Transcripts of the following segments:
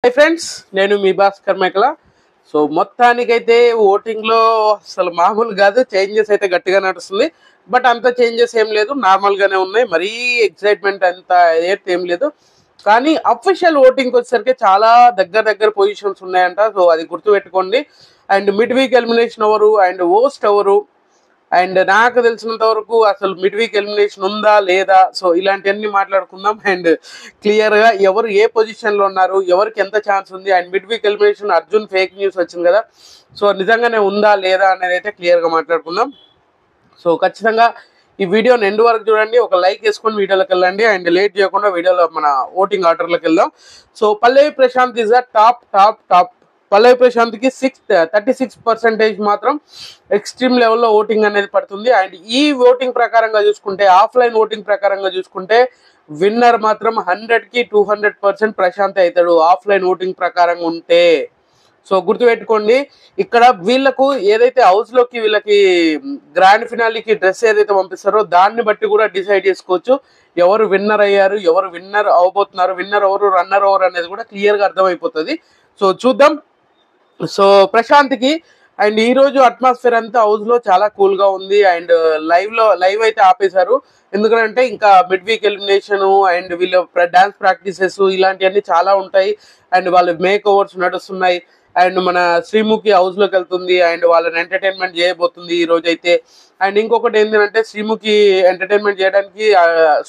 Hi friends, నేను మీ భాస్కర్ మేకల. So మొత్తానికైతే ఓటింగ్లో అసలు మామూలు కాదు, చేంజెస్ అయితే గట్టిగా నడుస్తుంది. బట్ అంత చేంజెస్ ఏం లేదు, నార్మల్గానే ఉన్నాయి. మరీ ఎక్సైట్మెంట్ అంత అయితే ఏం లేదు. కానీ అఫీషియల్ ఓటింగ్కి వచ్చేసరికి చాలా దగ్గర పొజిషన్స్ ఉన్నాయంట. సో అది గుర్తుపెట్టుకోండి. అండ్ మిడ్ వీక్ ఎలిమినేషన్ ఎవరు, అండ్ ఓస్ట్ ఎవరు, అండ్ నాకు తెలిసినంత వరకు అసలు మిడ్ వీక్ ఎలిమినేషన్ ఉందా లేదా, సో ఇలాంటివన్నీ మాట్లాడుకుందాం. అండ్ క్లియర్ గా ఎవరు ఏ పొజిషన్ లో ఉన్నారు, ఎవరికి ఎంత ఛాన్స్ ఉంది, and mid week elimination Arjun fake news వచ్చింది కదా, సో నిజంగానే ఉందా లేదా అనేది అయితే క్లియర్ గా మాట్లాడుకుందాం. సో ఖచ్చితంగా ఈ వీడియోని ఎండ్ వరకు చూడండి, ఒక లైక్ వేసుకొని వీడియోలోకి వెళ్ళండి. అండ్ లేట్ చేయకుండా వీడియోలో మన ఓటింగ్ ఆర్డర్లోకి వెళ్దాం. So Pallavi Prashanth is the top. Pallavi ప్రశాంత్కి 36% మాత్రం ఎక్స్ట్రీమ్ లెవెల్లో ఓటింగ్ అనేది పడుతుంది. అండ్ ఈ ఓటింగ్ ప్రకారంగా చూసుకుంటే, ఆఫ్లైన్ ఓటింగ్ ప్రకారంగా చూసుకుంటే విన్నర్ మాత్రం 100కి 200% ప్రశాంత్ అవుతాడు ఆఫ్లైన్ ఓటింగ్ ప్రకారంగా ఉంటే. సో గుర్తుపెట్టుకోండి, ఇక్కడ వీళ్ళకు ఏదైతే హౌస్లోకి వీళ్ళకి గ్రాండ్ ఫినాలీకి డ్రెస్ ఏదైతే పంపిస్తారో దాన్ని బట్టి కూడా డిసైడ్ చేసుకోవచ్చు ఎవరు విన్నర్ అయ్యారు, ఎవరు విన్నర్ అవబోతున్నారు, విన్నర్ ఎవరు, రన్నర్ ఎవరు అనేది కూడా క్లియర్గా అర్థమైపోతుంది. సో చూద్దాం. సో ప్రశాంత్కి అండ్ ఈ రోజు అట్మాస్ఫియర్ అంతా హౌస్ లో చాలా కూల్ గా ఉంది. అండ్ లైవ్ అయితే ఆపేశారు, ఎందుకంటే ఇంకా మిడ్ వీక్ ఎలిమినేషన్ అండ్ వీళ్ళ డాన్స్ ప్రాక్టీసెస్ ఇలాంటివన్నీ చాలా ఉంటాయి. అండ్ వాళ్ళ మేక్ ఓవర్స్ నడుస్తున్నాయి. అండ్ మన శ్రీముఖి హౌస్ లోకి వెళ్తుంది అండ్ వాళ్ళని ఎంటర్టైన్మెంట్ చేయబోతుంది ఈ రోజు అయితే. అండ్ ఇంకొకటి ఏంటంటే, శ్రీముఖి ఎంటర్టైన్మెంట్ చేయడానికి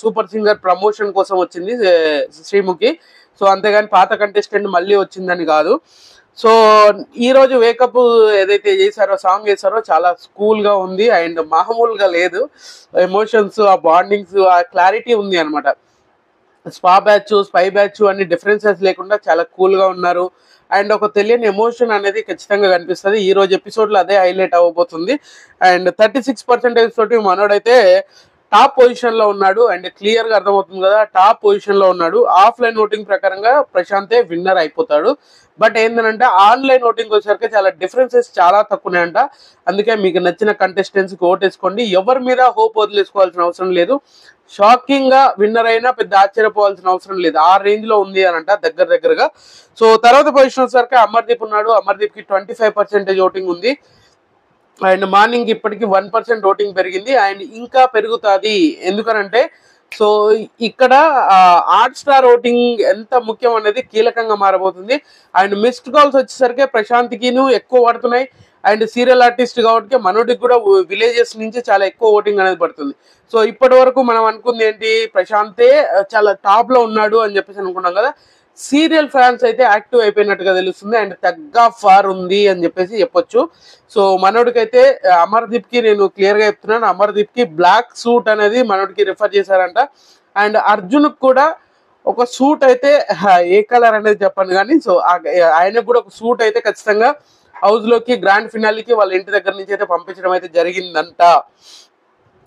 సూపర్ సింగర్ ప్రమోషన్ కోసం వచ్చింది శ్రీముఖి. సో అంతేగాని పాత కంటెస్టెంట్ మళ్ళీ వచ్చిందని కాదు. సో ఈ రోజు వేకప్ ఏదైతే చేశారో, సాంగ్ చేశారో చాలా కూల్ గా ఉంది. అండ్ మామూలుగా లేదు, ఎమోషన్స్, ఆ బాండింగ్స్, ఆ క్లారిటీ ఉంది అనమాట. స్పై బ్యాచ్ అన్ని డిఫరెన్సెస్ లేకుండా చాలా కూల్ గా ఉన్నారు. అండ్ ఒక తెలియని ఎమోషన్ అనేది ఖచ్చితంగా కనిపిస్తుంది. ఈ రోజు ఎపిసోడ్ లో అదే హైలైట్ అవ్వబోతుంది. అండ్ 36% తోటి మనోడైతే టాప్ పొజిషన్ లో ఉన్నాడు. అండ్ క్లియర్ గా అర్థమవుతుంది కదా, టాప్ పొజిషన్ లో ఉన్నాడు. ఆఫ్లైన్ ఓటింగ్ ప్రకారంగా ప్రశాంతే విన్నర్ అయిపోతాడు. బట్ ఏంటంటే ఆన్లైన్ ఓటింగ్ వచ్చేసరికి చాలా డిఫరెన్సెస్ చాలా తక్కువనే అంట. అందుకే మీకు నచ్చిన కంటెస్టెంట్స్ కి ఓటేసుకోండి. ఎవరి మీద హోప్ వదిలేసుకోవాల్సిన అవసరం లేదు. షాకింగ్ గా విన్నర్ అయినా పెద్ద ఆశ్చర్యపోవాల్సిన అవసరం లేదు, ఆ రేంజ్ లో ఉంది అని అంట దగ్గరగా. సో తర్వాత పొజిషన్ వచ్చేసరికి అమర్దీప్ ఉన్నాడు. అమర్దీప్ కి 25% ఓటింగ్ ఉంది. అండ్ మార్నింగ్ ఇప్పటికి 1% ఓటింగ్ పెరిగింది. అండ్ ఇంకా పెరుగుతుంది. ఎందుకనంటే, సో ఇక్కడ హాట్ స్టార్ ఓటింగ్ ఎంత ముఖ్యం అనేది కీలకంగా మారబోతుంది. అండ్ మిస్డ్ కాల్స్ వచ్చేసరికి ప్రశాంత్కిను ఎక్కువ పడుతున్నాయి. అండ్ సీరియల్ ఆర్టిస్ట్ కాబట్టి మనోడికి కూడా విలేజెస్ నుంచి చాలా ఎక్కువ ఓటింగ్ అనేది పడుతుంది. సో ఇప్పటి వరకు మనం అనుకుంది ఏంటి, ప్రశాంతే చాలా టాప్ లో ఉన్నాడు అని చెప్పేసి అనుకున్నాం కదా. సీరియల్ ఫ్యాన్స్ అయితే యాక్టివ్ అయిపోయినట్టుగా తెలుస్తుంది. అండ్ తగ్గ ఫార్ ఉంది అని చెప్పేసి చెప్పొచ్చు. సో మనోడికైతే అమర్దీప్ కి నేను క్లియర్ గా చెప్తున్నాను, అమర్దీప్ కి బ్లాక్ సూట్ అనేది మనోడికి రిఫర్ చేశారంట. అండ్ అర్జున్ కూడా ఒక సూట్ అయితే, ఏ కలర్ అనేది చెప్పండి కానీ, సో ఆయనకు కూడా ఒక సూట్ అయితే ఖచ్చితంగా హౌస్ లోకి గ్రాండ్ ఫినాలీకి వాళ్ళ ఇంటి దగ్గర నుంచి అయితే పంపించడం అయితే జరిగిందంట.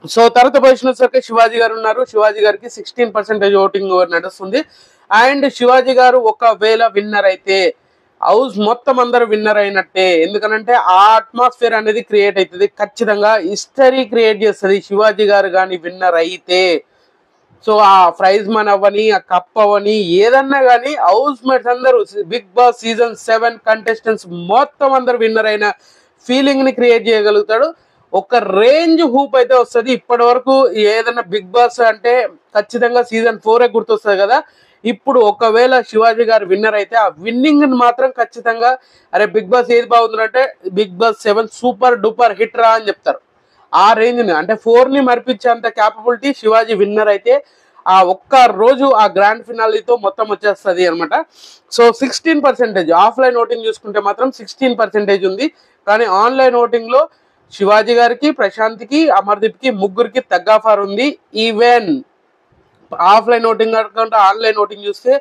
సో తర్వాత పొజిషన్ వచ్చేసరికి శివాజీ గారు ఉన్నారు. శివాజీ గారికి 16% ఓటింగ్ నడుస్తుంది. అండ్ శివాజీ గారు ఒకవేళ విన్నర్ అయితే హౌస్ మొత్తం అందరూ విన్నర్ అయినట్టే. ఎందుకనంటే ఆ అట్మాస్ఫియర్ అనేది క్రియేట్ అవుతుంది, ఖచ్చితంగా హిస్టరీ క్రియేట్ చేస్తుంది శివాజీ గారు కానీ విన్నర్ అయితే. సో ఆ ప్రైజ్ మనీ అవ్వని, ఆ కప్ అవ్వని, ఏదన్నా కానీ హౌస్ మేట్స్ అందరూ బిగ్ బాస్ సీజన్ 7 కంటెస్టెంట్స్ మొత్తం అందరు విన్నర్ అయిన ఫీలింగ్ ని క్రియేట్ చేయగలుగుతాడు. ఒక రేంజ్ హూప్ అయితే వస్తుంది. ఇప్పటి వరకు ఏదైనా బిగ్ బాస్ అంటే ఖచ్చితంగా సీజన్ 4 గుర్తొస్తుంది కదా. ఇప్పుడు ఒకవేళ శివాజీ గారు విన్నర్ అయితే ఆ విన్నింగ్ మాత్రం ఖచ్చితంగా, అరే బిగ్ బాస్ ఏది బాగుందంటే Bigg Boss 7 super duper hit రా అని చెప్తారు. ఆ రేంజ్ ని అంటే 4ని మరిపించేంత క్యాపబిలిటీ శివాజీ విన్నర్ అయితే ఆ ఒక్క రోజు ఆ గ్రాండ్ ఫినాలీతో మొత్తం వచ్చేస్తుంది అనమాట. సో 16% ఆఫ్లైన్ ఓటింగ్ చూసుకుంటే మాత్రం 16% ఉంది. కానీ ఆన్లైన్ ఓటింగ్ లో శివాజీ గారికి, ప్రశాంత్కి, అమర్దీప్కి ముగ్గురికి తగ్గాఫార్ ఉంది. ఈవెన్ ఆఫ్లైన్ ఓటింగ్ కాకుండా ఆన్లైన్ ఓటింగ్ చూస్తే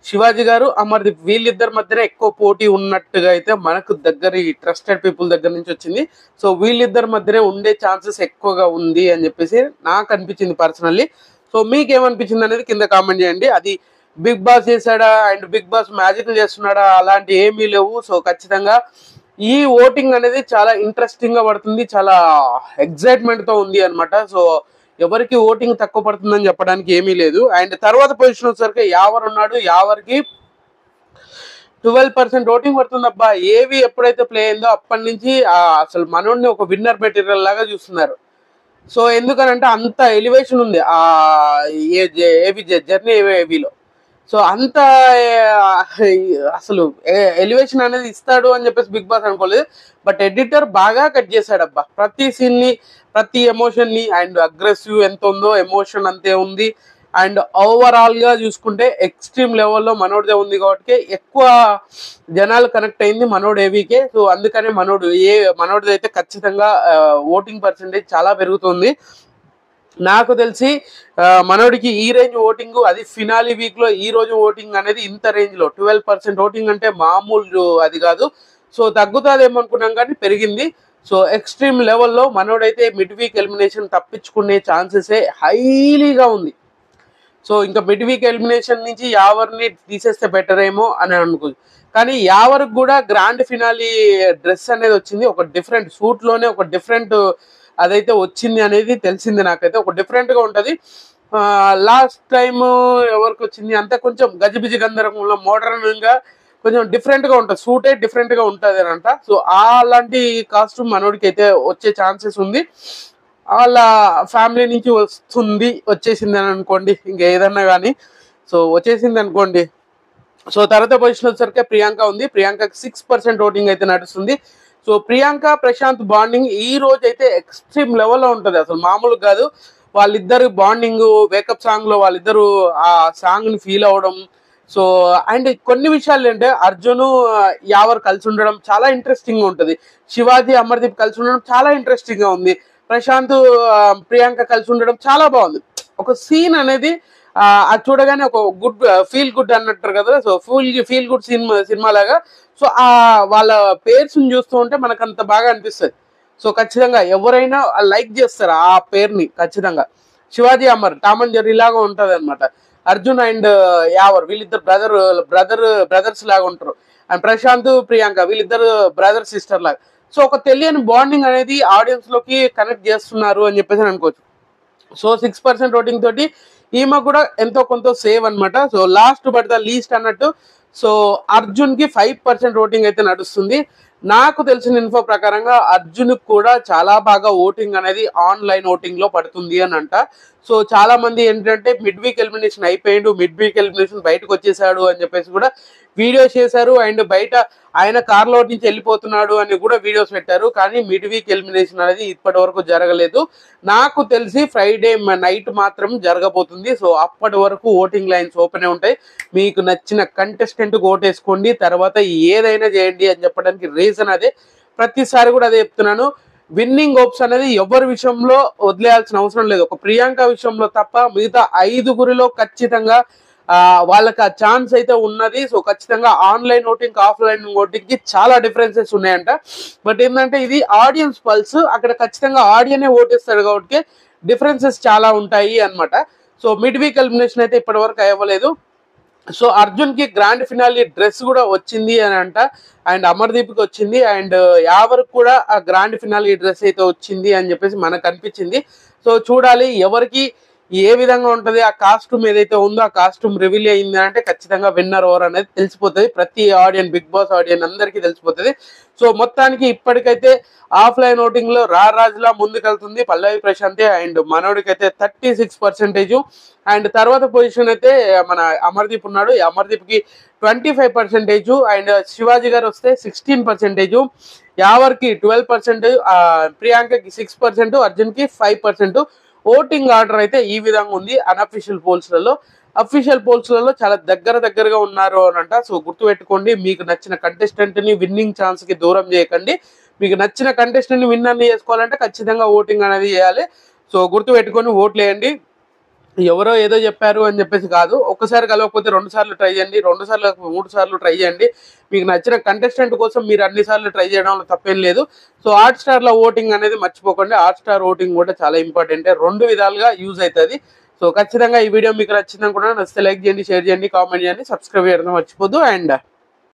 శివాజీ గారు, అమర్దీప్ వీళ్ళిద్దరి మధ్యనే ఎక్కువ పోటీ ఉన్నట్టుగా అయితే మనకు దగ్గర ఈ ట్రస్టెడ్ పీపుల్ దగ్గర నుంచి వచ్చింది. సో వీళ్ళిద్దరి మధ్యనే ఉండే ఛాన్సెస్ ఎక్కువగా ఉంది అని చెప్పేసి నాకు అనిపించింది పర్సనల్లీ. సో మీకేమనిపించింది అనేది కింద కామెంట్ చేయండి. అది బిగ్ బాస్ చేశాడా అండ్ బిగ్ బాస్ మ్యాజిక్ చేస్తున్నాడా అలాంటి ఏమీ లేవు. సో ఖచ్చితంగా ఈ ఓటింగ్ అనేది చాలా ఇంట్రెస్టింగ్ గా పడుతుంది, చాలా ఎక్సైట్మెంట్ తో ఉంది అనమాట. సో ఎవరికి ఓటింగ్ తక్కువ పడుతుందని చెప్పడానికి ఏమీ లేదు. అండ్ తర్వాత పొజిషన్ వచ్చేసరికి యావర్ ఉన్నాడు. యావర్కి 12% ఓటింగ్ పడుతుందబ్బా. ఏవి ఎప్పుడైతే ప్లే అయిందో అప్పటి నుంచి అసలు మనోడిని ఒక విన్నర్ మెటీరియల్ లాగా చూస్తున్నారు. సో ఎందుకనంటే అంత ఎలివేషన్ ఉంది ఆ ఏవి జర్నీ ఏవిలో. సో అంత అసలు ఎలివేషన్ అనేది ఇస్తాడు అని చెప్పేసి బిగ్ బాస్ అనుకోలేదు. బట్ ఎడిటర్ బాగా కట్ చేశాడబ్బా. ప్రతి సీన్ ని, ప్రతి ఎమోషన్ ని, అండ్ అగ్రెసివ్ ఎంత ఉందో ఎమోషన్ అంతే ఉంది. అండ్ ఓవరాల్ గా చూసుకుంటే ఎక్స్ట్రీమ్ లెవెల్లో మనోడిదే ఉంది కాబట్టి ఎక్కువ జనాలు కనెక్ట్ అయింది మనోడు ఏవీకే. సో అందుకనే మనోడిది అయితే ఖచ్చితంగా ఓటింగ్ పర్సెంటేజ్ చాలా పెరుగుతుంది. నాకు తెలిసి మనోడికి ఈ రేంజ్ ఓటింగ్, అది ఫినాలి వీక్ లో ఈ రోజు ఓటింగ్ అనేది ఇంత రేంజ్ లో 12% ఓటింగ్ అంటే మామూలు అది కాదు. సో తగ్గుతాదేమో అనుకున్నాం కానీ పెరిగింది. సో ఎక్స్ట్రీమ్ లెవెల్లో మనోడైతే మిడ్ వీక్ ఎలిమినేషన్ తప్పించుకునే ఛాన్సెస్ హైలీగా ఉంది. సో ఇంకా మిడ్ వీక్ ఎలిమినేషన్ నుంచి యావర్ని తీసేస్తే బెటర్ ఏమో అని అనుకో. కానీ యావర్కి కూడా గ్రాండ్ ఫినాలి డ్రెస్ అనేది వచ్చింది. ఒక డిఫరెంట్ సూట్ లోనే ఒక డిఫరెంట్ అదైతే వచ్చింది అనేది తెలిసింది నాకైతే. ఒక డిఫరెంట్ గా ఉంటది. లాస్ట్ టైం ఎవరికి వచ్చింది అంతా కొంచెం గజిబిజి గందరగోళంలో మోడర్న్ గా కొంచెం డిఫరెంట్ గా ఉంటుంది. సూటే డిఫరెంట్ గా ఉంటది అని అంట. సో అలాంటి కాస్ట్యూమ్ మనోడికి అయితే వచ్చే ఛాన్సెస్ ఉంది. వాళ్ళ ఫ్యామిలీ నుంచి వచ్చేసింది అని అనుకోండి, ఇంకా ఏదన్నా కానీ. సో వచ్చేసింది అనుకోండి. సో తర్వాత పొజిషన్ వచ్చేసరికి ప్రియాంక ఉంది. ప్రియాంకకి 6% ఓటింగ్ అయితే నడుస్తుంది. సో ప్రియాంక ప్రశాంత్ బాండింగ్ ఈ రోజు అయితే ఎక్స్ట్రీమ్ లెవెల్లో ఉంటుంది, అసలు మామూలు కాదు. వాళ్ళిద్దరు బాండింగ్ వేకప్ సాంగ్ లో వాళ్ళిద్దరు ఆ సాంగ్ ని ఫీల్ అవ్వడం. సో అండ్ కొన్ని విషయాలు ఏంటంటే అర్జున్ యావర్ కలిసి ఉండడం చాలా ఇంట్రెస్టింగ్ గా ఉంటుంది. శివాజీ అమర్దీప్ కలిసి ఉండడం చాలా ఇంట్రెస్టింగ్ గా ఉంది. ప్రశాంత్ ప్రియాంక కలిసి ఉండడం చాలా బాగుంది. ఒక సీన్ అనేది అది చూడగానే ఒక గుడ్ ఫీల్ గుడ్ అన్నట్టు కదా. సో ఫీల్ గుడ్ సినిమా లాగా. సో వాళ్ళ పేర్స్ చూస్తూ ఉంటే మనకు అంత బాగా అనిపిస్తుంది. సో ఖచ్చితంగా ఎవరైనా లైక్ చేస్తారు ఆ పేరుని ఖచ్చితంగా. Shivaji Amar Tom and Jerry లాగా ఉంటది అనమాట. అర్జున్ అండ్ యావర్ వీళ్ళిద్దరు బ్రదర్స్ లాగా ఉంటారు. అండ్ ప్రశాంత్ ప్రియాంక వీళ్ళిద్దరు బ్రదర్ సిస్టర్ లాగా. సో ఒక తెలియని బాండింగ్ అనేది ఆడియన్స్ లోకి కనెక్ట్ చేస్తున్నారు అని చెప్పేసి అనుకోవచ్చు. సో 6% ఓటింగ్ తోటి ఈమె కూడా ఎంతో కొంత సేవ్ అనమాట. So last but the least అన్నట్టు. సో అర్జున్ కి 5% ఓటింగ్ అయితే నడుస్తుంది. నాకు తెలిసిన ఇన్ఫో ప్రకారంగా అర్జున్ కూడా చాలా బాగా ఓటింగ్ అనేది ఆన్లైన్ ఓటింగ్ లో పడుతుంది అని అంట. సో చాలా మంది ఏంటంటే మిడ్ వీక్ ఎలిమినేషన్ అయిపోయిండు, మిడ్ వీక్ ఎలిమినేషన్ బయటకు వచ్చేసాడు అని చెప్పేసి కూడా వీడియోస్ చేశారు. అండ్ బయట ఆయన కార్లో నుంచి వెళ్ళిపోతున్నాడు అని కూడా వీడియోస్ పెట్టారు. కానీ మిడ్ వీక్ ఎలిమినేషన్ అనేది ఇప్పటి వరకు జరగలేదు. నాకు తెలిసి ఫ్రైడే నైట్ మాత్రం జరగబోతుంది. సో అప్పటి వరకు ఓటింగ్ లైన్స్ ఓపెన్ ఉంటాయి. మీకు నచ్చిన కంటెస్టెంట్ ఓటేసుకోండి, తర్వాత ఏదైనా చేయండి అని చెప్పడానికి రీజన్ అదే. ప్రతిసారి కూడా అదే చెప్తున్నాను. విన్నింగ్ హోప్స్ అనేది ఎవరి విషయంలో వదిలేయాల్సిన అవసరం లేదు. ఒక ప్రియాంక విషయంలో తప్ప మిగతా 5గురిలో ఖచ్చితంగా వాళ్ళకి ఆ ఛాన్స్ అయితే ఉన్నది. సో ఖచ్చితంగా ఆన్లైన్ ఓటింగ్ ఆఫ్లైన్ ఓటింగ్ కి చాలా డిఫరెన్సెస్ ఉన్నాయంట. బట్ ఏంటంటే ఇది ఆడియన్స్ పల్స్, అక్కడ ఖచ్చితంగా ఆడియనే ఓటేస్తాడు కాబట్టి డిఫరెన్సెస్ చాలా ఉంటాయి అనమాట. సో మిడ్ వీక్ ఎలిమినేషన్ అయితే ఇప్పటి వరకు అవ్వలేదు. సో అర్జున్ కి గ్రాండ్ ఫినాలి డ్రెస్ కూడా వచ్చింది అని అంట. అండ్ అమర్దీప్ కి వచ్చింది. అండ్ యావర్ కూడా ఆ గ్రాండ్ ఫినాలి డ్రెస్ అయితే వచ్చింది అని చెప్పేసి మనకు అనిపించింది. సో చూడాలి ఎవరికి ఏ విధంగా ఉంటది. ఆ కాస్ట్యూమ్ ఏదైతే ఉందో ఆ కాస్ట్యూమ్ రివీల్ అయింది అంటే ఖచ్చితంగా విన్నర్ ఓవర్ అనేది తెలిసిపోతుంది. ప్రతి ఆడియన్ బిగ్ బాస్ ఆడియన్ అందరికీ తెలిసిపోతుంది. సో మొత్తానికి ఇప్పటికైతే ఆఫ్లైన్ ఓటింగ్ లో రాజులా ముందుకెళ్తుంది పల్లవి ప్రశాంతి. అండ్ మనోడికి అయితే 36%. అండ్ తర్వాత పొజిషన్ అయితే మన అమర్దీప్ ఉన్నాడు. అమర్దీప్ కి 25%. అండ్ శివాజీ గారు వస్తే 16%. యావర్ కి 12%, ప్రియాంకకి 6%, అర్జున్ కి 5%. ఓటింగ్ ఆర్డర్ అయితే ఈ విధంగా ఉంది అన్అఫీషియల్ పోల్స్లలో. అఫీషియల్ పోల్స్లలో చాలా దగ్గరగా ఉన్నారు అని అంట. సో గుర్తుపెట్టుకోండి, మీకు నచ్చిన కంటెస్టెంట్ ని విన్నింగ్ ఛాన్స్ కి దూరం చేయకండి. మీకు నచ్చిన కంటెస్టెంట్ ని విన్ అని చేసుకోవాలంటే ఖచ్చితంగా ఓటింగ్ అనేది చేయాలి. సో గుర్తుపెట్టుకొని ఓట్లు వేయండి. ఎవరో ఏదో చెప్పారు అని చెప్పేసి కాదు. ఒక్కసారి కలవకపోతే 2 సార్లు ట్రై చేయండి, 2 సార్లు 3 సార్లు ట్రై చేయండి. మీకు నచ్చిన కంటెస్టెంట్ కోసం మీరు అన్ని సార్లు ట్రై చేయడంలో తప్పేం లేదు. సో హాట్‌స్టార్ లో ఓటింగ్ అనేది మర్చిపోకండి. హాట్‌స్టార్ ఓటింగ్ కూడా చాలా ఇంపార్టెంట్, 2 విధాలుగా యూజ్ అవుతుంది. సో ఖచ్చితంగా ఈ వీడియో మీకు నచ్చింది అనుకుంటున్నాను. నచ్చితే లైక్ చేయండి, షేర్ చేయండి, కామెంట్ చేయండి, సబ్స్క్రైబ్ చేయడం మర్చిపోద్దు. అండ్